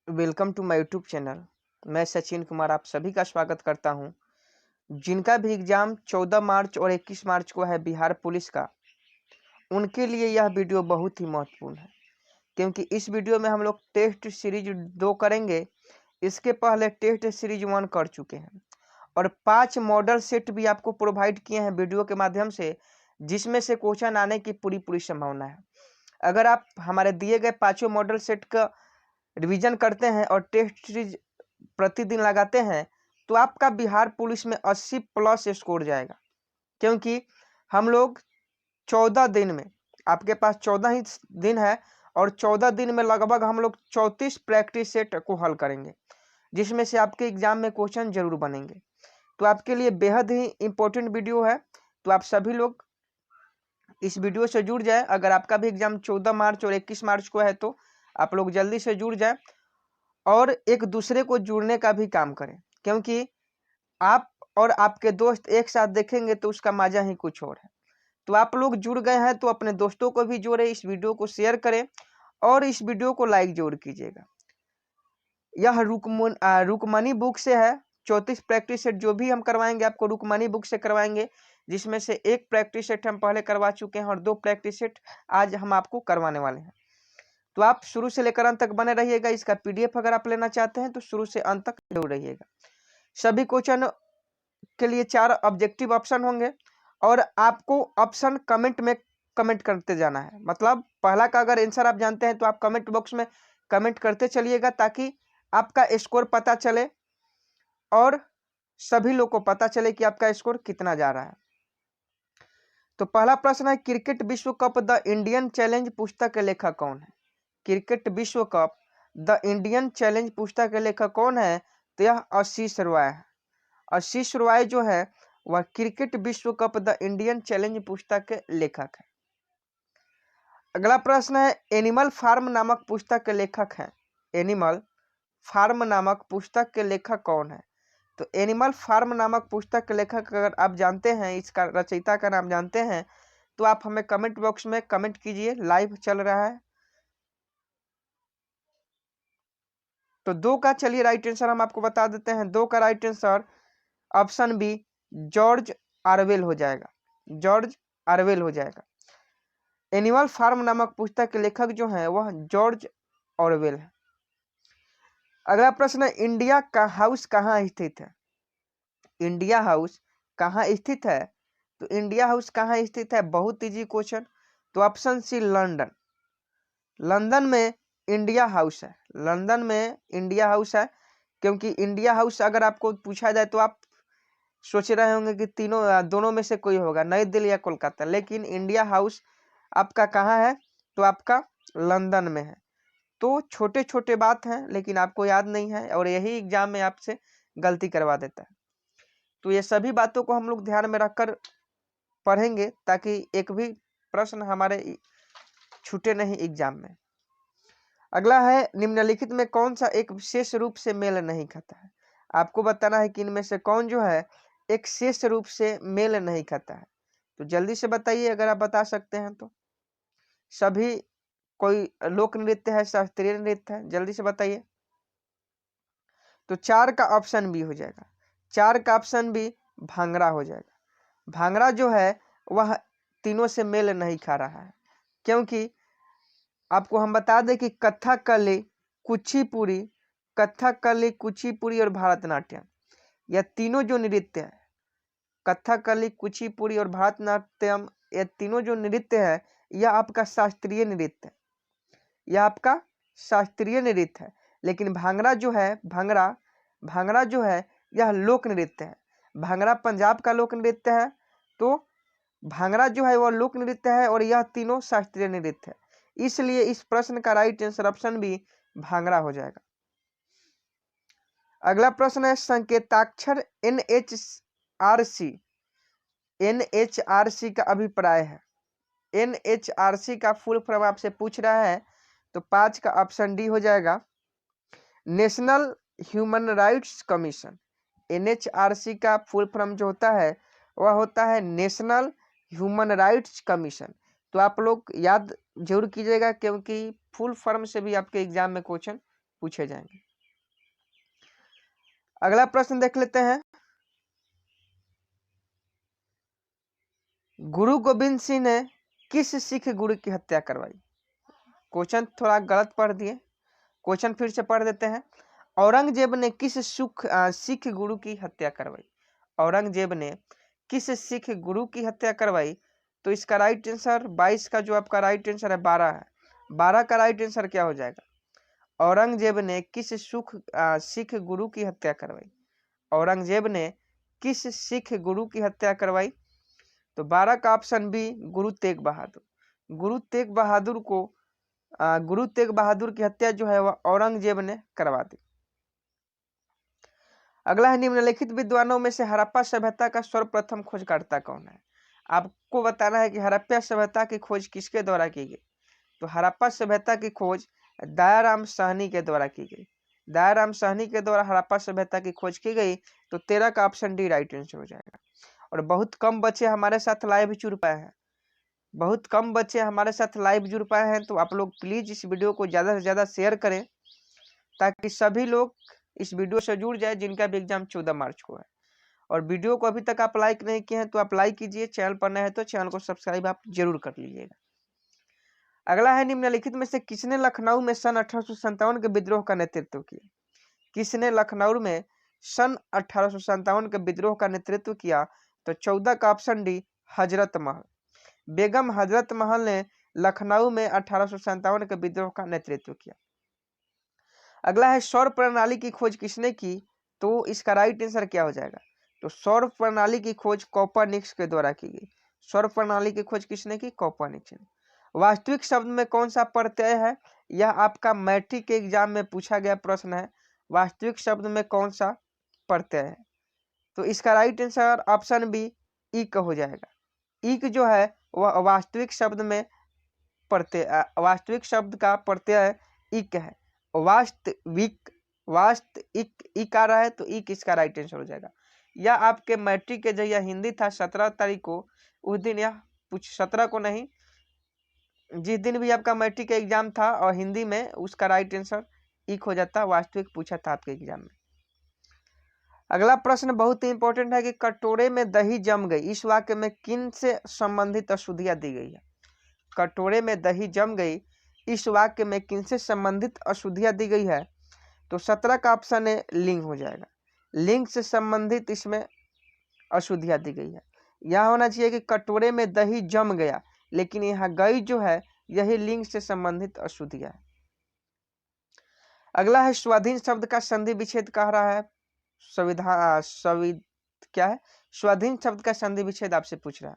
Welcome to my YouTube channel. मैं सचिन कुमार आप सभी का स्वागत करता हूं। जिनका भी एग्ज़ाम 14 मार्च और 21 मार्च को है बिहार पुलिस का, उनके लिए यह वीडियो बहुत ही महत्वपूर्ण है, क्योंकि इस वीडियो में हम लोग टेस्ट सीरीज 2 करेंगे। इसके पहले टेस्ट सीरीज 1 कर चुके हैं और 5 मॉडल सेट भी आपको प्रोवाइड किए हैं वीडियो के माध्यम से, जिसमें से क्वेश्चन आने की पूरी संभावना है। अगर आप हमारे दिए गए 5 मॉडल सेट का रिवीजन करते हैं और टेस्ट सीरीज प्रतिदिन लगाते हैं, तो आपका बिहार पुलिस में 80 प्लस स्कोर जाएगा। क्योंकि हम लोग 14 दिन में, आपके पास 14 ही दिन है और 14 दिन में लगभग हम लोग 34 प्रैक्टिस सेट को हल करेंगे, जिसमें से आपके एग्जाम में क्वेश्चन जरूर बनेंगे। तो आपके लिए बेहद ही इम्पोर्टेंट वीडियो है, तो आप सभी लोग इस वीडियो से जुड़ जाए। अगर आपका भी एग्जाम 14 मार्च और 21 मार्च को है तो आप लोग जल्दी से जुड़ जाए और एक दूसरे को जुड़ने का भी काम करें, क्योंकि आप और आपके दोस्त एक साथ देखेंगे तो उसका मजा ही कुछ और है। तो आप लोग जुड़ गए हैं तो अपने दोस्तों को भी जोड़े, इस वीडियो को शेयर करें और इस वीडियो को लाइक जरूर कीजिएगा। यह रुकमनी बुक से है। 34 प्रैक्टिस सेट जो भी हम करवाएंगे आपको रुकमनी बुक से करवाएंगे, जिसमें से एक प्रैक्टिस सेट हम पहले करवा चुके हैं और 2 प्रैक्टिस सेट आज हम आपको करवाने वाले हैं। तो आप शुरू से लेकर अंत तक बने रहिएगा। इसका पीडीएफ अगर आप लेना चाहते हैं तो शुरू से अंत तक जरूर रहिएगा। सभी क्वेश्चन के लिए 4 ऑब्जेक्टिव ऑप्शन होंगे और आपको ऑप्शन कमेंट में कमेंट करते जाना है। मतलब पहला का अगर आंसर आप जानते हैं तो आप कमेंट बॉक्स में कमेंट करते चलिएगा, ताकि आपका स्कोर पता चले और सभी लोग को पता चले कि आपका स्कोर कितना जा रहा है। तो पहला प्रश्न है, क्रिकेट विश्व कप द इंडियन चैलेंज पुस्तक के लेखक कौन है? क्रिकेट विश्व कप द इंडियन चैलेंज पुस्तक के लेखक कौन है? तो यह आशीष रॉय है। आशीष रॉय जो है वह क्रिकेट विश्व कप द इंडियन चैलेंज पुस्तक के लेखक है। अगला प्रश्न है, एनिमल फार्म नामक पुस्तक के लेखक हैं। एनिमल फार्म नामक पुस्तक के लेखक कौन है? तो एनिमल फार्म नामक पुस्तक के लेखक अगर आप जानते हैं, इसका रचयिता का नाम जानते हैं, तो आप हमें कमेंट बॉक्स में कमेंट कीजिए। लाइव चल रहा है। तो 2 का चलिए राइट आंसर हम आपको बता देते हैं। 2 का right answer option B George Orwell हो जाएगा। जॉर्ज ऑरवेल हो जाएगा। एनिमल फार्म नामक पुस्तक के लेखक जो हैं वह जॉर्ज ऑरवेल है। अगला प्रश्न है, इंडिया का हाउस कहाँ स्थित है? इंडिया हाउस कहाँ स्थित है? तो इंडिया हाउस कहाँ स्थित है? बहुत इजी क्वेश्चन। तो ऑप्शन सी लंदन। लंदन में इंडिया हाउस है। लंदन में इंडिया हाउस है, क्योंकि इंडिया हाउस अगर आपको पूछा जाए तो आप सोच रहे होंगे कि दोनों में से कोई होगा, नई दिल्ली या कोलकाता, लेकिन इंडिया हाउस आपका कहाँ है? तो आपका लंदन में है। तो छोटे छोटे बात हैं, लेकिन आपको याद नहीं है और यही एग्जाम में आपसे गलती करवा देता है। तो ये सभी बातों को हम लोग ध्यान में रखकर पढ़ेंगे, ताकि एक भी प्रश्न हमारे छूटे नहीं एग्जाम में। अगला है, निम्नलिखित में कौन सा एक विशेष रूप से मेल नहीं खाता है? आपको बताना है कि इनमें से कौन जो है एक शेष रूप से मेल नहीं खाता है। तो जल्दी से बताइए अगर आप बता सकते हैं तो। सभी कोई लोक नृत्य है, शास्त्रीय नृत्य है? जल्दी से बताइए। तो 4 का ऑप्शन बी हो जाएगा। 4 का ऑप्शन बी भांगड़ा हो जाएगा। भांगड़ा जो है वह तीनों से मेल नहीं खा रहा है, क्योंकि आपको हम बता दें कि कथकली, कुचिपुड़ी, कथकली, कुचिपुड़ी और भरतनाट्यम, यह तीनों जो नृत्य है, कथकली, कुचिपुड़ी और भरतनाट्यम, यह तीनों जो नृत्य है यह आपका शास्त्रीय नृत्य है। यह आपका शास्त्रीय नृत्य है। लेकिन भांगड़ा जो है, भांगड़ा जो है यह लोक नृत्य है। भांगड़ा पंजाब का लोक नृत्य है। तो भांगड़ा जो है वह लोक नृत्य है और यह तीनों शास्त्रीय नृत्य है। इसलिए इस प्रश्न का right answer option B bhangra हो जाएगा। अगला प्रश्न है, संकेताक्षर NHRC, NHRC का अभिप्राय है। NHRC का फुल फॉर्म आपसे पूछ रहा है, तो 5 का ऑप्शन डी हो जाएगा, national human rights commission. NHRC का फुल फॉर्म जो होता है वह होता है नेशनल ह्यूमन राइट्स कमीशन। तो आप लोग याद जरूर कीजिएगा, क्योंकि फुल फॉर्म से भी आपके एग्जाम में क्वेश्चन पूछे जाएंगे। अगला प्रश्न देख लेते हैं। गुरु गोविंद सिंह ने किस सिख गुरु की हत्या करवाई? क्वेश्चन थोड़ा गलत पढ़ दिए, क्वेश्चन फिर से पढ़ देते हैं। औरंगजेब ने किस सिख गुरु की हत्या करवाई? औरंगजेब ने किस सिख गुरु की हत्या करवाई? तो इसका राइट आंसर 22 का जो आपका राइट आंसर है 12 है। 12 का राइट आंसर क्या हो जाएगा? औरंगजेब ने किस सिख गुरु की हत्या करवाई? औरंगजेब ने किस सिख गुरु की हत्या करवाई? तो 12 का ऑप्शन बी गुरु तेग बहादुर। गुरु तेग बहादुर को गुरु तेग बहादुर की हत्या जो है वह औरंगजेब ने करवा दी। अगला है, निम्नलिखित विद्वानों में से हड़प्पा सभ्यता का सर्वप्रथम खोजकर्ता कौन है? आपको बताना है कि हड़प्पा सभ्यता की खोज किसके द्वारा की गई? तो हड़प्पा सभ्यता की खोज दयाराम साहनी के द्वारा की गई। दयाराम साहनी के द्वारा हड़प्पा सभ्यता की खोज की गई। तो 13 का ऑप्शन डी राइट आंसर हो जाएगा। और बहुत कम बच्चे हमारे साथ लाइव जुड़ पाए हैं, बहुत कम बच्चे हमारे साथ लाइव जुड़ पाए हैं। तो आप लोग प्लीज इस वीडियो को ज्यादा से ज्यादा शेयर करें ताकि सभी लोग इस वीडियो से जुड़ जाए जिनका भी एग्जाम 14 मार्च को है। और वीडियो को अभी तक आप लाइक नहीं किए हैं तो आप लाइक कीजिए, चैनल पर नए हैं तो चैनल को सब्सक्राइब आप जरूर कर लीजिएगा। अगला है, निम्नलिखित में से किसने लखनऊ में सन 1857 के विद्रोह का नेतृत्व किया? किसने लखनऊ में सन 1857 के विद्रोह का नेतृत्व किया? तो 14 का ऑप्शन डी हजरत महल। बेगम हजरत महल ने लखनऊ में 1857 के विद्रोह का नेतृत्व किया। अगला है, सौर प्रणाली की खोज किसने की? तो इसका राइट आंसर क्या हो जाएगा? तो सौर प्रणाली की खोज कोपरनिकस के द्वारा की गई। सौर प्रणाली की खोज किसने की? कोपरनिकस ने। वास्तविक शब्द में कौन सा प्रत्यय है? यह आपका मैट्रिक के एग्जाम में पूछा गया प्रश्न है। वास्तविक शब्द में कौन सा प्रत्यय है? तो इसका राइट आंसर ऑप्शन बी इक हो जाएगा। इक जो है वह वास्तविक शब्द में प्रत्यय, वास्तविक शब्द का प्रत्यय इक है। वास्तविक इक आ रहा है तो इक इसका राइट आंसर हो जाएगा। यह आपके मैट्रिक के जो यह हिंदी था 17 तारीख को, उस दिन यह 17 को नहीं, जिस दिन भी आपका मैट्रिक का एग्जाम था और हिंदी में, उसका राइट आंसर इक हो जाता। वास्तविक पूछा था आपके एग्जाम में। अगला प्रश्न बहुत ही इंपॉर्टेंट है कि कटोरे में दही जम गई, इस वाक्य में किन से संबंधित अशुद्धियां दी गई है? कटोरे में दही जम गई, इस वाक्य में किन से संबंधित अशुद्धियां दी गई है? तो 17 का ऑप्शन है लिंग हो जाएगा। लिंग से संबंधित इसमें अशुद्धियां दी गई है। यह होना चाहिए कि कटोरे में दही जम गया, लेकिन यहाँ गई जो है यही लिंग से संबंधित अशुद्धियां है। अगला है, स्वाधीन शब्द का संधि विच्छेद कह रहा है। क्या है? स्वाधीन शब्द का संधि विच्छेद आपसे पूछ रहा है।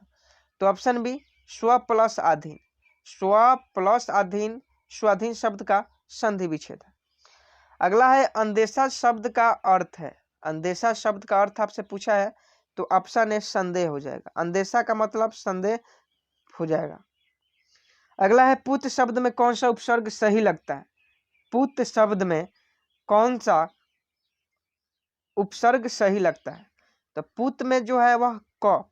तो ऑप्शन बी स्व प्लस अधीन। स्व प्लस अधीन स्वाधीन शब्द का संधि विच्छेद है। अगला है, अंदेशा शब्द का अर्थ है। अंदेशा शब्द का अर्थ आपसे पूछा है तो ऑप्शन ए संदेह हो जाएगा। अंदेशा का मतलब संदेह हो जाएगा। अगला है, पुत्र शब्द में कौन सा उपसर्ग सही लगता है? पुत्र शब्द में कौन सा उपसर्ग सही लगता है? तो पुत्र में जो है वह क,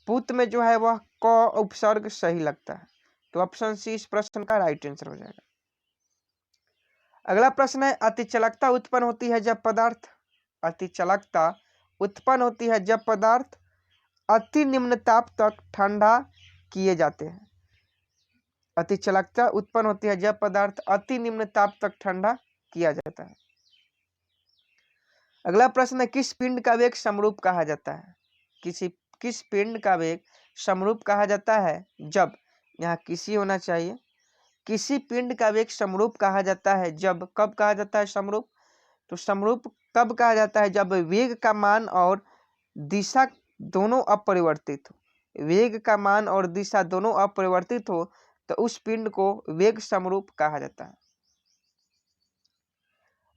पुत्र में जो है वह क उपसर्ग सही लगता है। तो ऑप्शन सी इस प्रश्न का राइट आंसर हो जाएगा। अगला प्रश्न है, अतिचालकता उत्पन्न होती है जब पदार्थ, अतिचालकता उत्पन्न होती है जब पदार्थ अति निम्न ताप तक ठंडा किए जाते हैं। अतिचालकता उत्पन्न होती है जब पदार्थ अति निम्न ताप तक ठंडा किया जाता है। अगला प्रश्न है, किस पिंड का वेग समरूप कहा जाता है? किस पिंड का वेग समरूप कहा जाता है? जब, यहाँ किसी होना चाहिए, किसी पिंड का वेग समरूप कहा जाता है जब, कब कहा जाता है समरूप? तो समरूप कब कहा जाता है? जब वेग का मान और दिशा दोनों अपरिवर्तित हो। वेग का मान और दिशा दोनों अपरिवर्तित हो तो उस पिंड को वेग समरूप कहा जाता है।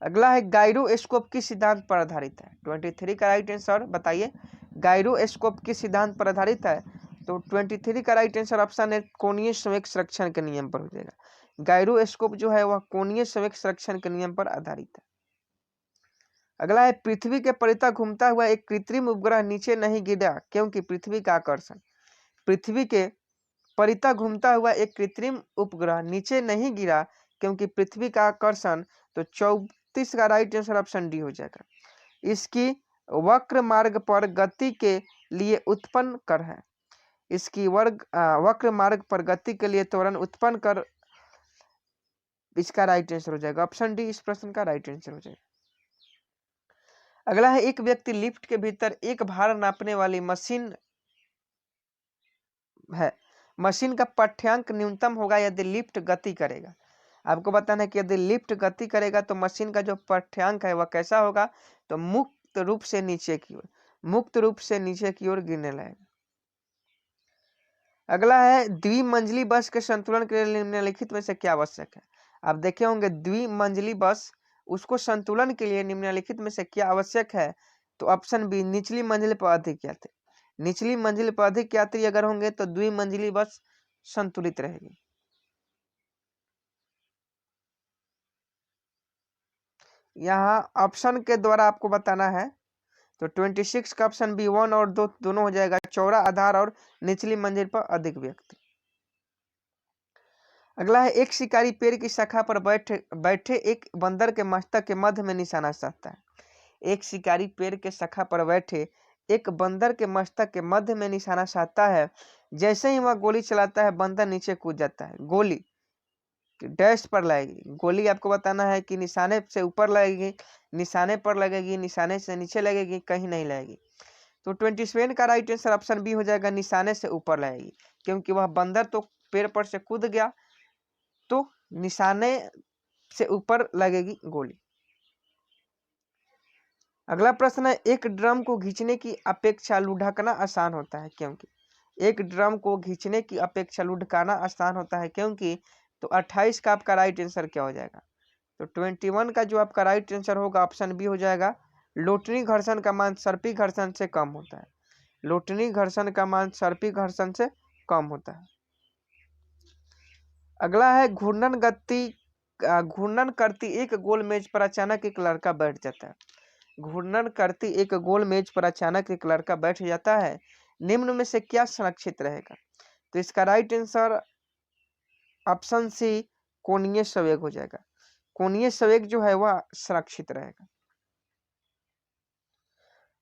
अगला है, गायरोस्कोप किस सिद्धांत पर आधारित है? 23 का राइट आंसर बताइए। गायरोस्कोप किस सिद्धांत पर आधारित है? तो 23 का राइट आंसर ऑप्शन है कोणीय संवेग संरक्षण के नियम पर हो जाएगा। गायरोस्कोप जो है वह कोणीय संवेग संरक्षण के नियम पर आधारित है। अगला है, पृथ्वी के परितः घूमता हुआ एक कृत्रिम उपग्रह नीचे नहीं गिरा क्योंकि पृथ्वी का आकर्षण। पृथ्वी के परितः घूमता हुआ एक कृत्रिम उपग्रह नीचे नहीं गिरा क्योंकि पृथ्वी का आकर्षण, तो 34 का राइट आंसर ऑप्शन डी हो जाएगा। इसकी वक्र मार्ग पर गति के लिए उत्पन्न कर है। इसकी वक्र मार्ग पर गति के लिए त्वरण उत्पन्न कर, इसका राइट आंसर हो जाएगा ऑप्शन डी, इस प्रश्न का राइट आंसर हो जाएगा। अगला है, एक व्यक्ति लिफ्ट के भीतर एक भार नापने वाली मशीन है। मशीन का पाठ्यांक न्यूनतम होगा यदि लिफ्ट गति करेगा। आपको बताना है कि यदि लिफ्ट गति करेगा तो मशीन का जो पाठ्यांक है वह कैसा होगा, तो मुक्त रूप से नीचे की ओर, मुक्त रूप से नीचे की ओर गिरने लगेगा। अगला है, द्विमंजिली बस के संतुलन के लिए निम्नलिखित में से क्या आवश्यक है। आप देखे होंगे द्विमंजिली बस, उसको संतुलन के लिए निम्नलिखित में से क्या आवश्यक है, तो ऑप्शन बी, निचली मंजिल पर अधिक यात्री। निचली मंजिल पर अधिक यात्री अगर होंगे तो द्विमंजिली बस संतुलित रहेगी। यहाँ ऑप्शन के द्वारा आपको बताना है, तो 26 का ऑप्शन बी 1 और 2 दोनों हो जाएगा, चौड़ा आधार और निचली मंजिल पर अधिक व्यक्ति। अगला है, एक शिकारी पेड़ की शाखा पर बैठे एक बंदर के मस्तक के मध्य में निशाना साधता है। एक शिकारी पेड़ के शाखा पर बैठे एक बंदर के मस्तक के मध्य में निशाना साधता है। जैसे ही वह गोली चलाता है बंदर नीचे कूद जाता है। गोली डैश पर लगेगी। गोली आपको बताना है कि निशाने से ऊपर लगेगी, निशाने पर लगेगी, निशाने से नीचे लगेगी, कहीं नहीं लगेगी। तो 27 का राइट आंसर ऑप्शन बी हो जाएगा, निशाने से ऊपर लगेगी, क्योंकि वह बंदर तो पेड़ पर से कूद गया तो निशाने से ऊपर लगेगी गोली। अगला प्रश्न है, एक ड्रम को खींचने की अपेक्षा लुढ़कना आसान होता है क्योंकि। एक ड्रम को खींचने की अपेक्षा लुढ़काना आसान होता है क्योंकि, तो 28 का आपका राइट आंसर क्या हो जाएगा, तो 21 का जो आपका राइट आंसर होगा ऑप्शन बी हो जाएगा, लोटनी घर्षण का मान सर्पी घर्षण से कम होता है। लोटनी घर्षण का मान सर्पी घर्षण से कम होता है। अगला है, घूर्णन करती एक गोल मेज पर अचानक एक लड़का बैठ जाता है। घूर्णन करती एक गोल मेज पर अचानक एक लड़का बैठ जाता है, निम्न में से क्या संरक्षित रहेगा, तो इसका राइट आंसर ऑप्शन सी, कोणीय संवेग हो जाएगा। कोणीय संवेग जो है वह संरक्षित रहेगा।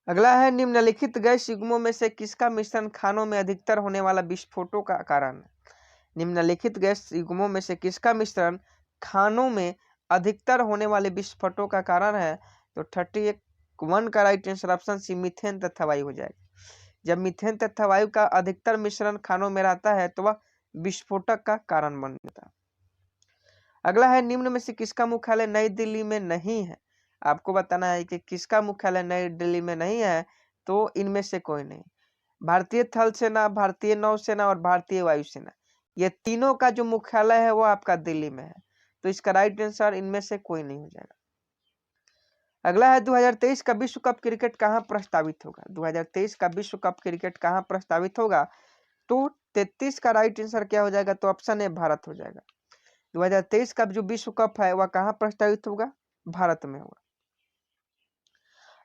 अगला है, निम्नलिखित गैस युग्मों में से किसका मिश्रण खानों में अधिकतर होने वाला विस्फोटों का कारण है। निम्नलिखित गैस युग्मों में से किसका मिश्रण खानों में अधिकतर होने वाले विस्फोटों का कारण है, तो 31 का right answer option C, methane तथा वायु हो जाएगा। जब मीथेन तथा वायु का अधिकतर मिश्रण खानों में रहता है तो वह विस्फोटक का कारण बन जाता है। अगला है, निम्न में से किसका मुख्यालय नई दिल्ली में नहीं है। आपको बताना है कि किसका मुख्यालय नई दिल्ली में नहीं है, तो इनमें से कोई नहीं। भारतीय थल सेना, भारतीय नौसेना और भारतीय वायुसेना, ये तीनों का जो मुख्यालय है वो आपका दिल्ली में है, तो इसका राइट आंसर इनमें से कोई नहीं हो जाएगा। अगला है, 2023 का विश्व कप क्रिकेट कहाँ प्रस्तावित होगा। 2023 का विश्व कप क्रिकेट कहाँ प्रस्तावित होगा, तो 33 का राइट आंसर क्या हो जाएगा, तो ऑप्शन ए, भारत हो जाएगा। 2023 का जो विश्व कप है वह कहाँ प्रस्तावित होगा, भारत में होगा।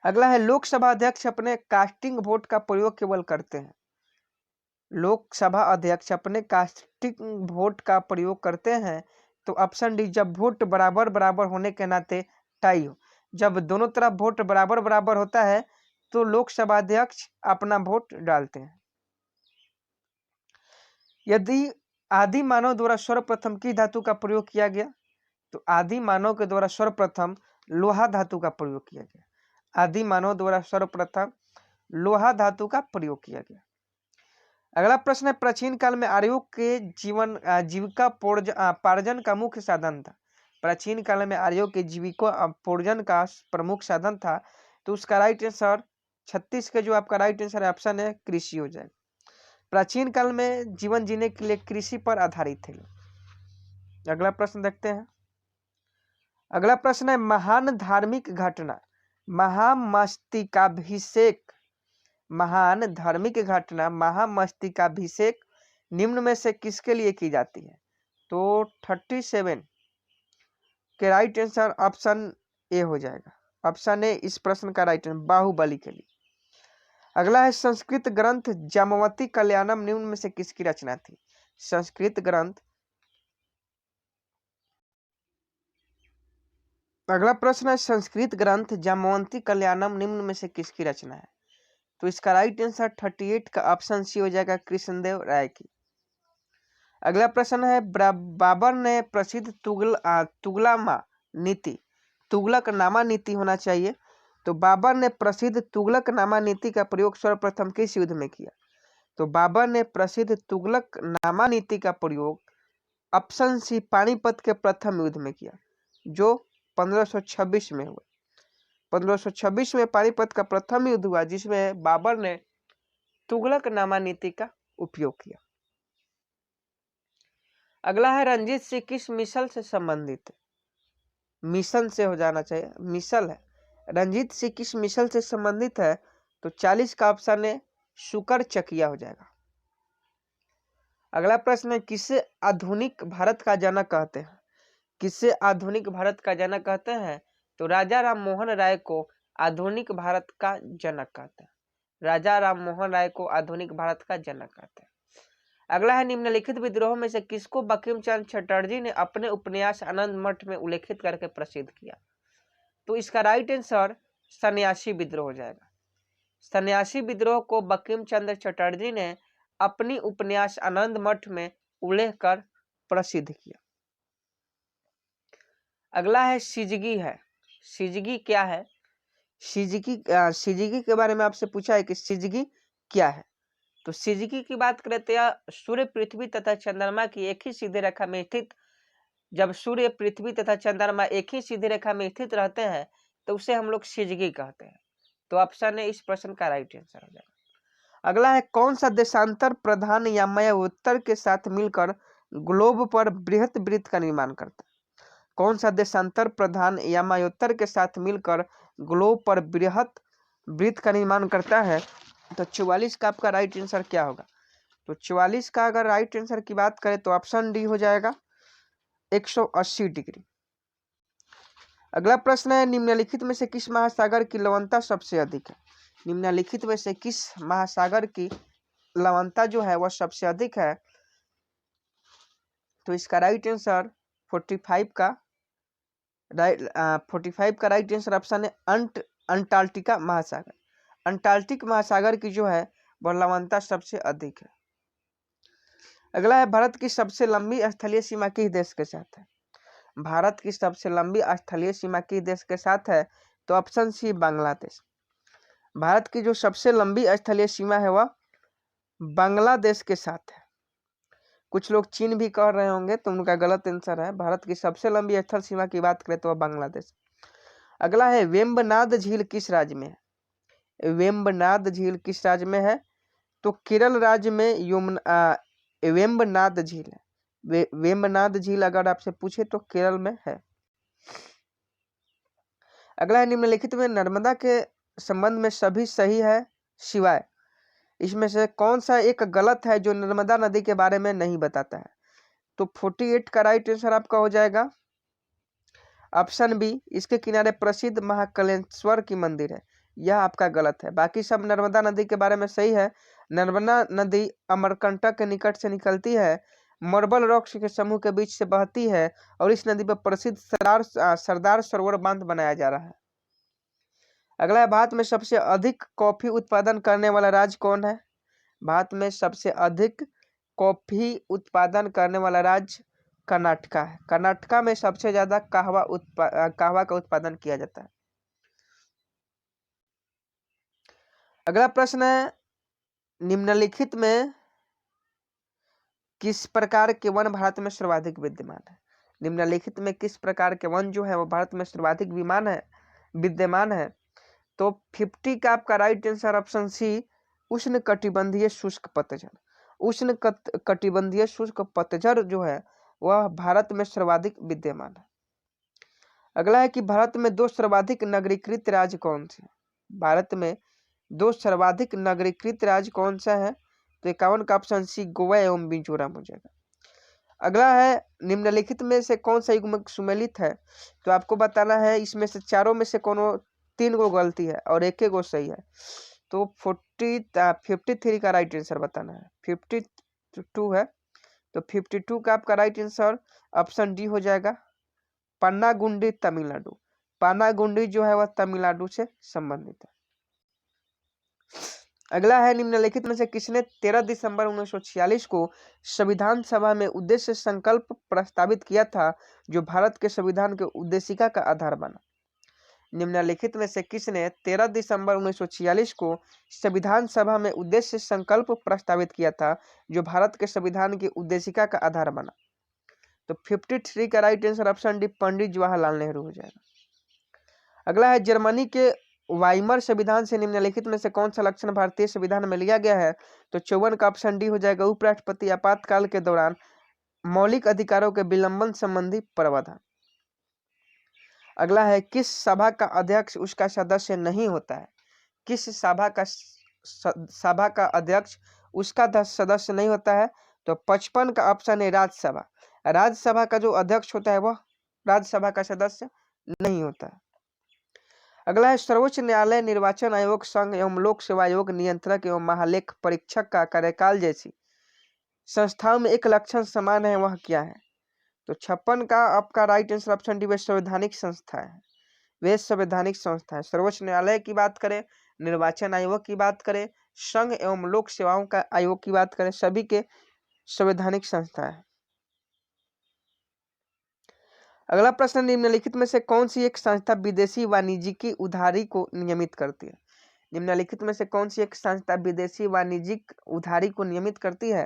अगला है, लोकसभा अध्यक्ष अपने कास्टिंग वोट का प्रयोग केवल करते हैं। लोकसभा अध्यक्ष अपने कास्टिंग वोट का प्रयोग करते हैं, तो ऑप्शन डी, जब वोट बराबर बराबर होने के नाते टाई हो। जब दोनों तरफ वोट बराबर बराबर होता है तो लोकसभा अध्यक्ष अपना वोट डालते हैं। यदि आदि मानव द्वारा सर्वप्रथम किस धातु का प्रयोग किया गया, तो आदि मानव के द्वारा सर्वप्रथम लोहा धातु का प्रयोग किया गया। आदि मानव द्वारा सर्वप्रथम लोहा धातु का प्रयोग किया गया। अगला प्रश्न है, प्राचीन काल में आर्यों के जीविका पार्जन का मुख्य साधन था। प्राचीन काल में आर्यों के जीविकोपार्जन का प्रमुख साधन था, तो उसका राइट आंसर 36 का जो आपका राइट आंसर है ऑप्शन है, कृषि हो जाएगा। प्राचीन काल में जीवन जीने के लिए कृषि पर आधारित थे। अगला प्रश्न देखते हैं। अगला प्रश्न है, महान धार्मिक घटना महामस्तकाभिषेक, महान धार्मिक घटना महामस्तकाभिषेक निम्न में से किसके लिए की जाती है, तो 37 के राइट आंसर ऑप्शन ए हो जाएगा। ऑप्शन ए इस प्रश्न का राइट आंसर, बाहुबली के लिए। अगला है, संस्कृत ग्रंथ जामवती कल्याणम निम्न में से किसकी रचना थी। संस्कृत ग्रंथ अगला प्रश्न है, संस्कृत ग्रंथ जामवंती कल्याणम निम्न में से किसकी रचना है? तो इसका राइट आंसर 38 का ऑप्शन सी हो जाएगा, कृष्णदेव राय की। अगला प्रश्न है, बाबर ने प्रसिद्ध तुगलमा नीति, तुगलकनामा नीति होना चाहिए, तो बाबर ने प्रसिद्ध तुगलकनामा नीति का प्रयोग सर्वप्रथम किस युद्ध में किया? तो बाबर ने प्रसिद्ध तुगलकनामा नीति का प्रयोग ऑप्शन सी पानीपत के प्रथम युद्ध में किया, जो 1526 में हुआ। 1526 में पानीपत का प्रथम युद्ध हुआ, जिसमें बाबर ने तुगलकनामा नीति का उपयोग किया। अगला है, रंजीत सिंह किस मिसल से संबंधित है? मिशन से हो जाना चाहिए, मिसल है। रंजीत सिंह किस मिसल से संबंधित है? तो 40 का ऑप्शन है शुकर चकिया हो जाएगा। अगला प्रश्न है, किसे आधुनिक भारत का जनक कहते हैं? किसे आधुनिक भारत का जनक कहते हैं? तो राजा राम मोहन राय को आधुनिक भारत का जनक कहते हैं। राजा राम मोहन राय को आधुनिक भारत का जनक कहते हैं। अगला है, निम्नलिखित विद्रोह में से किसको बंकिम चंद्र चटर्जी ने अपने उपन्यास आनंद मठ में उल्लेखित करके प्रसिद्ध किया? तो इसका राइट आंसर सन्यासी विद्रोह हो जाएगा। सन्यासी विद्रोह को बंकिम चंद्र चटर्जी ने अपनी उपन्यास आनंद मठ में उल्लेख कर प्रसिद्ध किया। अगला है, सिजगी है। सिजगी क्या है? सिजगी के बारे में आपसे पूछा है कि सिजगी क्या है। तो सिजगी की बात करें तो सूर्य, पृथ्वी तथा चंद्रमा की एक ही सीधी रेखा में स्थित, जब सूर्य, पृथ्वी तथा चंद्रमा एक ही सीधी रेखा में स्थित रहते हैं तो उसे हम लोग सिजगी कहते हैं। तो ऑप्शन है इस प्रश्न का राइट आंसर हो जाएगा। अगला है, कौन सा देशांतर प्रधान यामाया उत्तर के साथ मिलकर ग्लोब पर बृहत वृत्त का निर्माण करता है? कौन सा देशांतर प्रधान यामायोत्तर के साथ मिलकर ग्लोब पर बृहत वृत्त का निर्माण करता है? तो 44 का आपका राइट आंसर क्या होगा? तो 44 का अगर राइट आंसर की बात करें तो ऑप्शन डी हो जाएगा 180 डिग्री। अगला प्रश्न है, निम्नलिखित में से किस महासागर की लवणता सबसे अधिक है? निम्नलिखित में से किस महासागर की लवणता जो है वह सबसे अधिक है? तो इसका राइट आंसर 45 का राइट आंसर ऑप्शन है अंटार्कटिका महासागर। अंटार्कटिक महासागर की जो है वह लवणता सबसे अधिक है। अगला है, भारत की सबसे लंबी स्थलीय सीमा किस देश के साथ है? भारत की सबसे लंबी स्थलीय सीमा किस देश के साथ है? तो ऑप्शन सी बांग्लादेश। भारत की जो सबसे लंबी स्थलीय सीमा है वह बांग्लादेश के साथ है। कुछ लोग चीन भी कह रहे होंगे तो उनका गलत आंसर है। भारत की सबसे लंबी स्थल सीमा की बात करें तो वह बांग्लादेश। अगला है, वेम्बनाद झील किस राज्य में है? वेम्बनाद झील किस राज्य में है? तो केरल राज्य में वेम्बनाद झील है। वेम्बनाद झील अगर आपसे पूछे तो केरल में है। अगला है, निम्नलिखित में नर्मदा के संबंध में सभी सही है सिवाय इसमें से कौन सा एक गलत है जो नर्मदा नदी के बारे में नहीं बताता है? तो 48 का राइट आंसर आपका हो जाएगा ऑप्शन बी, इसके किनारे प्रसिद्ध महाकालेश्वर की मंदिर है। यह आपका गलत है। बाकी सब नर्मदा नदी के बारे में सही है। नर्मदा नदी अमरकंटक के निकट से निकलती है, मार्बल रॉक्स के समूह के बीच से बहती है और इस नदी पर प्रसिद्ध सरदार सरोवर बांध बनाया जा रहा है। अगला है, भारत में सबसे अधिक कॉफी उत्पादन करने वाला राज्य कौन है? भारत में सबसे अधिक कॉफी उत्पादन करने वाला राज्य कर्नाटका है। कर्नाटका में सबसे ज्यादा कहवा का उत्पादन किया जाता है। अगला प्रश्न है, निम्नलिखित में किस प्रकार के वन भारत में सर्वाधिक विद्यमान है? निम्नलिखित में किस प्रकार के वन जो है वो भारत में सर्वाधिक विद्यमान है? तो 50 का आपका राइट आंसर ऑप्शन सी, उष्ण कटिबंधीय शुष्क पतझड़। उष्ण कटिबंधीय शुष्क पतझड़ जो है वह भारत में सर्वाधिक विद्यमान है। अगला है कि भारत में दो सर्वाधिक नगरीकृत राज्य कौन से? भारत में दो सर्वाधिक नगरीकृत राज्य कौन सा है? तो 51 का ऑप्शन सी, गोवा एवं मिजोरम हो जाएगा। अगला है, निम्नलिखित में से कौन सा युग्म सुमेलित है? तो आपको बताना है इसमें से चारों में से कौन 3 गो गलती है और एक गो सही है। तो 53 का राइट आंसर बताना है। 52 है तो 52 का आपका राइट आंसर ऑप्शन डी हो जाएगा, पन्नागुंडी तमिलनाडु। पानागुंडी जो है वह तमिलनाडु से संबंधित है। अगला है, निम्नलिखित में से किसने 13 दिसंबर 1946 को संविधान सभा में उद्देश्य संकल्प प्रस्तावित किया था जो भारत के संविधान के उद्देशिका का आधार बना? निम्नलिखित में से किसने 13 दिसंबर 1946 को संविधान सभा में उद्देश्य संकल्प प्रस्तावित किया था जो भारत के संविधान की उद्देशिका का आधार बना? तो 53 का right answer option D Pandit Jawaharlal Nehru हो जाएगा। अगला है, जर्मनी के वाइमर संविधान से निम्नलिखित में से कौन सा लक्षण भारतीय संविधान में लिया गया है? तो 54 का ऑप्शन डी हो जाएगा, उपराष्ट्रपति आपातकाल के दौरान मौलिक अधिकारों के विलंबन संबंधी प्रावधान। अगला है, किस सभा का अध्यक्ष उसका सदस्य नहीं होता है? किस सभा का अध्यक्ष उसका सदस्य नहीं होता है? तो 55 का ऑप्शन है राज्यसभा। राज्यसभा का जो अध्यक्ष होता है वह राज्यसभा का सदस्य नहीं होता है। अगला है, सर्वोच्च न्यायालय, निर्वाचन आयोग, संघ एवं लोक सेवा आयोग, नियंत्रक एवं महालेख परीक्षक का कार्यकाल जैसी संस्थाओं में एक लक्षण समान है, वह क्या है? तो 56 का आपका right answer option D way संवैधानिक संस्था है। वे संवैधानिक संस्था है। सर्वोच्च न्यायालय की बात करें, निर्वाचन आयोग की बात करें, संघ एवं लोक सेवाओं का आयोग की बात करें, सभी के संवैधानिक संस्था है। अगला प्रश्न, निम्नलिखित में से कौन सी एक संस्था विदेशी वाणिज्यिक उधारी को नियमित करती है? निम्नलिखित में से कौन सी एक संस्था विदेशी वाणिज्यिक उधारी को नियमित करती है?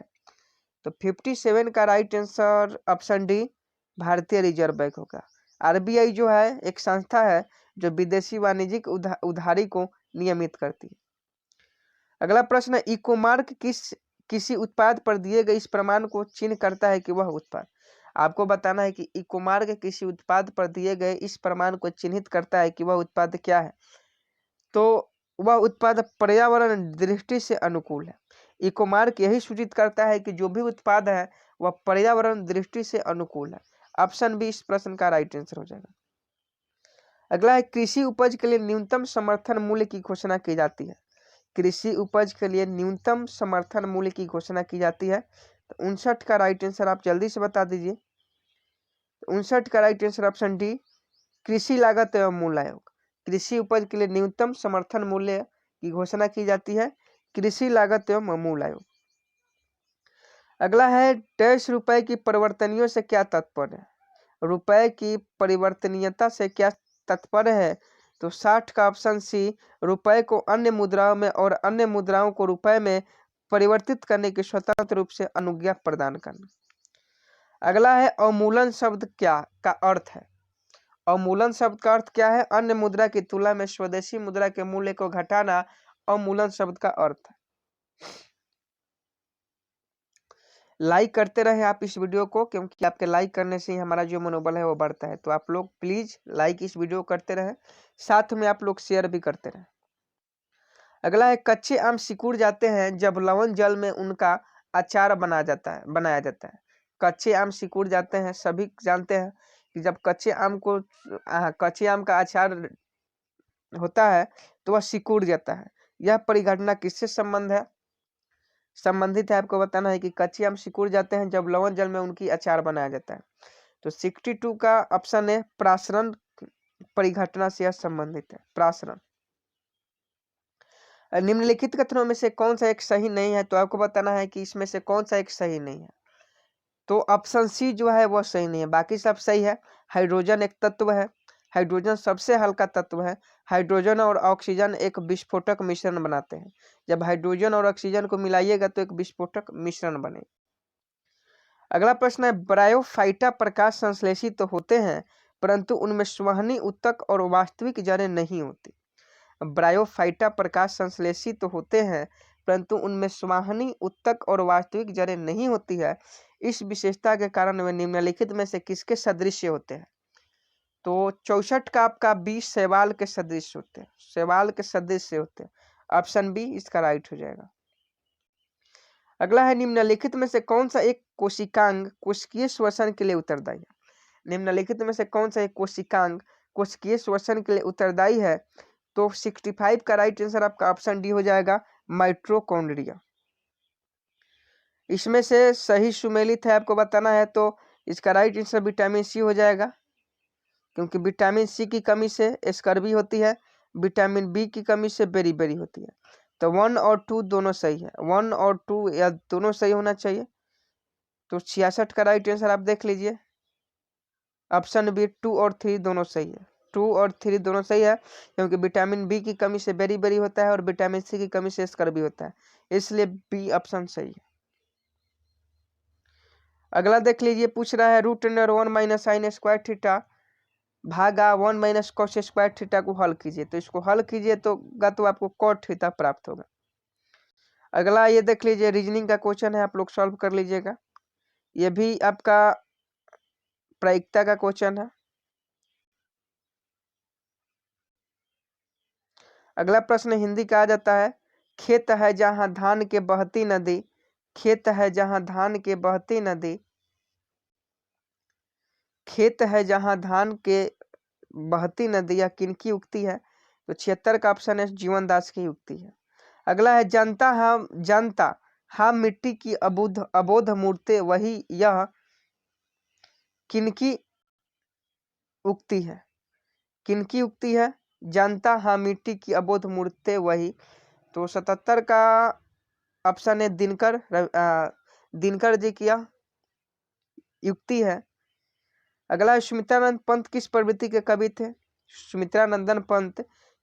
तो 57 का राइट आंसर ऑप्शन डी भारतीय रिजर्व बैंक होगा। आरबीआई जो है एक संस्था है जो विदेशी वाणिज्यिक उधारी को नियमित करती है। अगला प्रश्न, इको मार्क किसी उत्पाद पर दिए गए इस प्रमाण को चिन्ह करता है कि वह उत्पाद? आपको बताना है कि इको मार्क किसी उत्पाद पर दिए गए इस प्रमाण को चिन्हित करता है कि वह उत्पाद क्या है। तो वह उत्पाद पर्यावरण दृष्टि से अनुकूल है। इको मार्क यही सूचित करता है कि जो भी उत्पाद है वह पर्यावरण दृष्टि से अनुकूल है। ऑप्शन बी इस प्रश्न का राइट आंसर हो जाएगा। अगला है, कृषि उपज के लिए न्यूनतम समर्थन मूल्य की घोषणा की जाती है। कृषि उपज के लिए न्यूनतम समर्थन मूल्य की घोषणा की जाती है। तो 59 का राइट आंसर आप जल्दी से बता दीजिए। 59 का राइट आंसर ऑप्शन डी कृषि लागत एवं मूल्य आयोग। कृषि उपज के लिए न्यूनतम समर्थन मूल्य की घोषणा की जाती है कृषि लागत एवं मूल्य आयोग। अगला है, डैश रुपए की परिवर्तनीय से क्या तात्पर्य है? रुपए की परिवर्तनीयता से क्या तात्पर्य है? तो 60 का ऑप्शन सी रुपए को अन्य मुद्राओं में और अन्य मुद्राओं को रुपए में परिवर्तित करने की स्वतंत्र रूप से अनुज्ञा प्रदान करना। अगला है, अवमूलन शब्द क्या का अर्थ है? अवमूलन शब्द का अर्थ क्या है? अन्य मुद्रा की तुलना में स्वदेशी मुद्रा के मूल्य को घटाना अवमूलन शब्द का अर्थ है। लाइक करते रहे आप इस वीडियो को, क्योंकि आपके लाइक करने से ही हमारा जो मनोबल है वो बढ़ता है। तो आप लोग प्लीज लाइक इस वीडियो करते रहे, साथ में आप लोग शेयर भी करते रहे। अगला है, कच्चे आम सिकुड़ जाते हैं जब लवण जल में उनका अचार बनाया जाता है। कच्चे आम सिकुड़ जाते हैं, सभी जानते हैं कि जब कच्चे आम का अचार होता है तो वह सिकुड़ जाता है। यह परिघटना किससे संबंधित है? आपको बताना है कि कच्चे आम सिकुड़ जाते हैं जब लवण जल में उनकी अचार बनाया जाता है। तो 62 का ऑप्शन है प्रासरण परिघटना से यह संबंधित है। प्रासरण। निम्नलिखित कथनों में से कौन सा एक सही नहीं है? तो आपको बताना है कि इसमें से कौन सा एक सही नहीं है। तो ऑप्शन सी जो है वह सही नहीं है, बाकी सब सही है। हाइड्रोजन एक तत्व है, हाइड्रोजन सबसे हल्का तत्व है। हाइड्रोजन और ऑक्सीजन एक विस्फोटक मिश्रण बनाते हैं। जब हाइड्रोजन और ऑक्सीजन को मिलाइएगा तो एक विस्फोटक मिश्रण बने। अगला प्रश्न है, ब्रायोफाइटा प्रकाश संश्लेषित तो होते हैं परंतु उनमें संवहनी उत्तक और वास्तविक जड़ें नहीं होती। ब्रायोफाइटा प्रकाश संश्लेषित तो होते हैं परंतु उनमें संवहनी उत्तक और वास्तविक जड़ें नहीं होती है। इस विशेषता के कारण वे निम्नलिखित में से किसके सदृश होते हैं? तो 64 का आपका बी शैवाल के सदृश होते हैं। शैवाल के सदृश होते हैं। ऑप्शन बी इसका राइट हो जाएगा। अगला है, निम्नलिखित में से कौन सा एक कोशिकांग कोशिकीय श्वसन के लिए उत्तरदायी है? निम्नलिखित में से कौन सा एक कोशिकांग कोशिकीय श्वसन के लिए उत्तरदायी है? तो 65 का राइट आंसर आपका ऑप्शन डी हो जाएगा, माइटोकॉन्ड्रिया। इसमें से सही सुमेलित है आपको बताना है, तो इसका राइट आंसर विटामिन सी हो जाएगा, क्योंकि विटामिन सी की कमी से स्कर्वी होती है, विटामिन बी की कमी से बेरी होती है। तो 1 और 2 दोनों सही है, 1 और 2 या दोनों सही होना चाहिए। तो 66 का राइट आंसर आप देख लीजिए, ऑप्शन बी 2 और 3 दोनों सही है। 2 और 3 दोनों सही है, क्योंकि विटामिन बी की कमी से बेरी होता है और विटामिन सी की कमी से स्कर्वी होता है, इसलिए बी ऑप्शन सही है। अगला देख लीजिए, पूछ रहा है root under 1 minus sine square theta भागा 1 माइनस कॉस स्क्वायर थीटा को हल कीजिए। तो इसको हल कीजिए तो आपको कॉट थीटा प्राप्त होगा। अगला ये देख लीजिए, रीजनिंग का क्वेश्चन है, आप लोग सॉल्व कर लीजिएगा। ये भी आपका प्रायिकता का क्वेश्चन है। अगला प्रश्न हिंदी का आ जाता है, खेत है जहां धान के बहती नदी, खेत है जहां धान के बहती नदी, खेत है जहां धान के बहती नदी, या किनकी उक्ति है? तो 76 का ऑप्शन है जीवन दास की उक्ति है। अगला है, जनता हम मिट्टी की अबोध मूर्ति वही, यह किनकी उक्ति है? किनकी उक्ति है? जनता हाँ मिट्टी की अबोध मूर्ति वही। तो 77 का ऑप्शन है दिनकर जी की युक्ति है। अगला है, सुमित्रानंद पंत किस प्रवृत्ति के कवि थे? सुमित्रानंदन पंत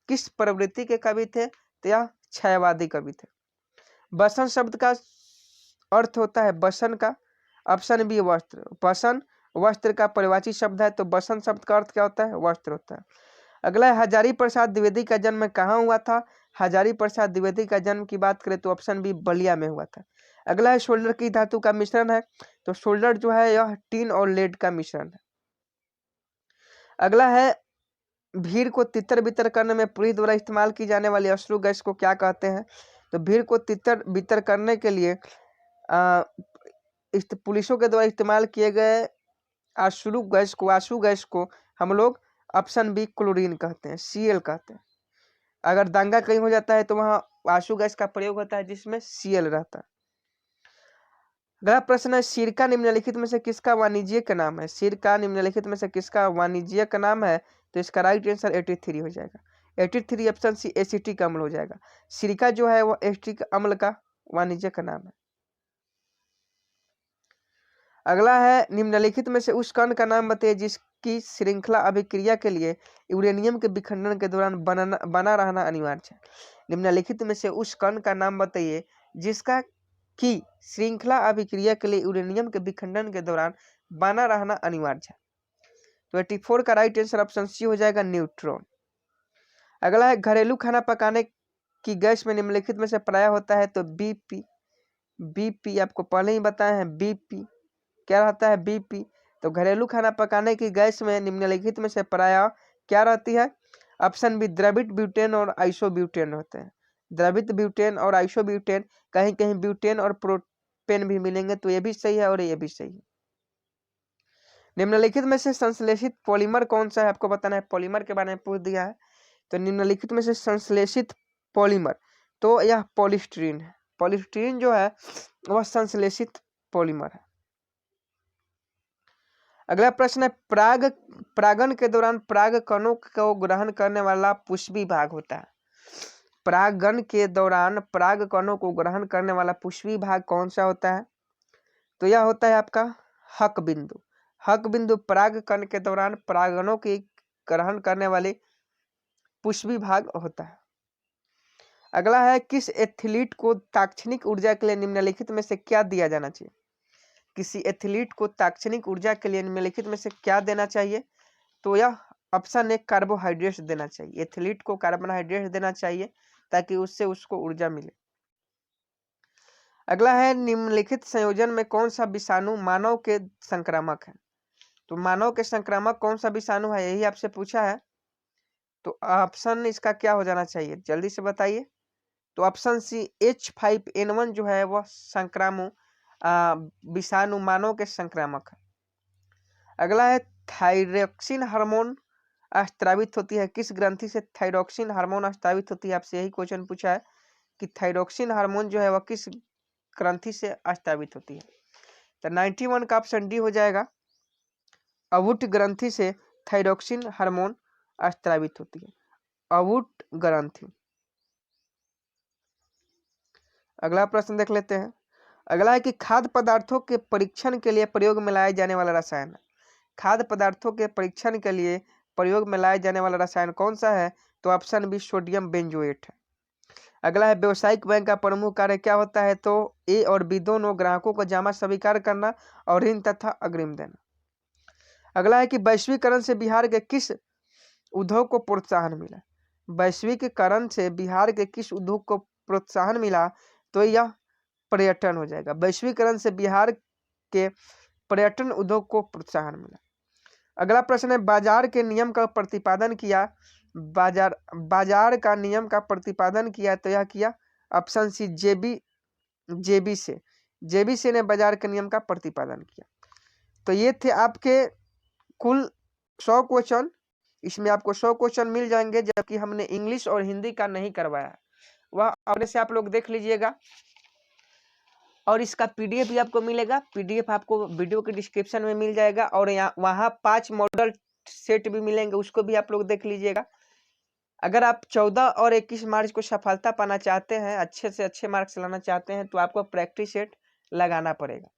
किस प्रवृत्ति के कवि थे? तो यह छायावादी कवि थे। बसन शब्द का अर्थ होता है बसन का, ऑप्शन बी वस्त्र। बसन वस्त्र का परिवाची शब्द है, तो बसन शब्द का अर्थ क्या होता है? वस्त्र होता है। अगला है, हजारी प्रसाद द्विवेदी का जन्म कहाँ हुआ था? हजारी प्रसाद द्विवेदी का जन्म की बात करें तो ऑप्शन बी बलिया में हुआ था। अगला है, शोल्डर की धातु का मिश्रण है, तो शोल्डर जो है यह टीन और लेड का मिश्रण है। अगला है, भीड़ को तितर बितर करने में पुलिस द्वारा इस्तेमाल की जाने वाली अश्रु गैस को क्या कहते हैं? तो भीड़ को तितर बितर करने के लिए पुलिसों के द्वारा इस्तेमाल किए गए आंसू गैस को हम लोग ऑप्शन बी क्लोरीन कहते हैं, Cl कहते हैं। अगर दंगा कहीं हो जाता है तो वहां आंसू गैस का प्रयोग होता है जिसमें Cl रहता है। अगला प्रश्न है, सिरका निम्नलिखित में से किसका वाणिज्यिक नाम है? सिरका निम्नलिखित में से किसका वाणिज्यिक नाम है? तो इसका राइट आंसर 83 हो जाएगा। 83 ऑप्शन सी एसिटिक अम्ल हो जाएगा। सिरका जो है वो एसिटिक अम्ल का वाणिज्यिक नाम है। अगला है, निम्नलिखित में से उस कण का नाम बताइए जिसकी श्रृंखला अभिक्रिया के लिए यूरेनियम के विखंडन के दौरान बना रहना अनिवार्य है। निम्नलिखित में से उस कण का नाम बताइए जिसका की श्रृंखला अभिक्रिया के लिए यूरेनियम के विखंडन के दौरान बना रहना अनिवार्य है। तो 84 का राइट आंसर ऑप्शन सी हो जाएगा, न्यूट्रॉन। अगला है, घरेलू खाना पकाने की गैस में निम्नलिखित में से प्राय होता है? तो बीपी आपको पहले ही बताया है, बीपी क्या रहता है? बीपी। तो घरेलू खाना पकाने की गैस में निम्नलिखित में से प्राय क्या रहती है? ऑप्शन बी द्रवित ब्यूटेन और आइसोब्यूटेन होते हैं। द्रवित ब्यूटेन और आइसोब्यूटेन, कहीं कहीं ब्यूटेन और प्रोपेन भी मिलेंगे, तो ये भी सही है और ये भी सही है। निम्नलिखित में से संश्लेषित पॉलीमर कौन सा है? आपको बताना है, पॉलीमर के बारे में पूछ दिया है। तो निम्नलिखित में से संश्लेषित पॉलीमर, तो यह पॉलीस्टीरीन है। पॉलीस्टीरीन जो है वह संश्लेषित पॉलीमर है। अगला प्रश्न है, परागन के दौरान पराग कणों को ग्रहण करने वाला पुष्पी भाग होता है। परागन के दौरान पराग कणों को ग्रहण करने वाला पुष्पी भाग कौन सा होता है? तो यह होता है आपका हक बिंदु। हक बिंदु पराग कण के दौरान परागनों की ग्रहण करने वाले पुष्पी भाग होता है। अगला है, किस एथलीट को तात्क्षणिक ऊर्जा के लिए निम्नलिखित में से क्या दिया जाना चाहिए? किसी एथलीट को तात्क्षणिक ऊर्जा के लिए निम्नलिखित में से क्या देना चाहिए? तो यह ऑप्शन है कार्बोहाइड्रेट्स देना चाहिए। एथलीट को कार्बोहाइड्रेट्स देना चाहिए ताकि उससे उसको ऊर्जा मिले। अगला है, निम्नलिखित संयोजन में कौन सा विषाणु मानव के संक्रामक है? तो मानव के संक्रामक कौन सा विषाणु है, यही आपसे पूछा है। तो ऑप्शन इसका क्या हो जाना चाहिए, जल्दी से बताइए। तो ऑप्शन सी H5N1 जो है वह संक्रामक विषाणु मानव के संक्रामक है। अगला है, थायरॉक्सिन हार्मोन स्रावित होती है किस ग्रंथि से? थायरॉक्सिन हार्मोन स्रावित होती है, आपसे यही क्वेश्चन पूछा है कि थायरॉक्सिन हार्मोन जो है वह किस ग्रंथि से स्रावित होती है। तो 91 का ऑप्शन डी हो जाएगा, अवुट ग्रंथि से थायरोक्सिन हार्मोन स्रावित होती है, अवुट ग्रंथि। अगला प्रश्न देख लेते हैं। अगला है कि खाद्य पदार्थों के परीक्षण के लिए प्रयोग में लाए जाने वाला रसायन। खाद्य पदार्थों के परीक्षण के लिए प्रयोग में लाए जाने वाला रसायन कौन सा है? तो ऑप्शन बी सोडियम बेंजोएट है। अगला है व्यवसायिक बैंक का प्रमुख कार्य क्या होता है? तो ए और बी दोनों, ग्राहकों को जमा स्वीकार करना और ऋण तथा अग्रिम देना। अगला है कि वैश्वीकरण से बिहार के किस उद्योग को प्रोत्साहन मिला? वैश्वीकरण से बिहार के किस उद्योग को प्रोत्साहन मिला? तो यह पर्यटन हो जाएगा। वैश्वीकरण से बिहार के पर्यटन उद्योग को प्रोत्साहन मिला। अगला प्रश्न है बाजार के नियम का प्रतिपादन किया। बाजार का नियम का प्रतिपादन किया तो यह किया ऑप्शन सी जेबीसी ने बाजार के नियम का प्रतिपादन किया। तो ये थे आपके कुल 100 क्वेश्चन। इसमें आपको 100 क्वेश्चन मिल जाएंगे, जबकि हमने इंग्लिश और हिंदी का नहीं करवाया है, वह अपने से आप लोग देख लीजिएगा। और इसका पीडीएफ भी आपको मिलेगा। पीडीएफ आपको वीडियो के डिस्क्रिप्शन में मिल जाएगा, और यहाँ वहाँ 5 मॉडल सेट भी मिलेंगे, उसको भी आप लोग देख लीजिएगा। अगर आप 14 और 21 मार्च को सफलता पाना चाहते हैं, अच्छे से अच्छे मार्क्स लाना चाहते हैं, तो आपको प्रैक्टिस सेट लगाना पड़ेगा।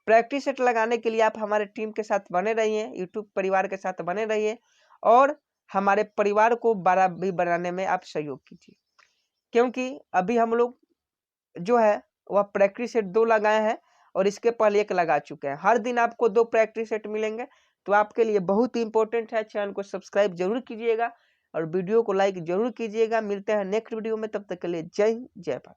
प्रैक्टिस सेट लगाने के लिए आप हमारे टीम के साथ बने रहिए, यूट्यूब परिवार के साथ बने रहिए, और हमारे परिवार को बड़ा भी बनाने में आप सहयोग कीजिए, क्योंकि अभी हम लोग जो है वह प्रैक्टिस सेट 2 लगाए हैं, और इसके पहले 1 लगा चुके हैं। हर दिन आपको 2 प्रैक्टिस सेट मिलेंगे, तो आपके लिए बहुत ही इंपॉर्टेंट है। चैनल को सब्सक्राइब जरूर कीजिएगा और वीडियो को लाइक जरूर कीजिएगा। मिलते हैं नेक्स्ट वीडियो में, तब तक के लिए जय हिंद जय भारत।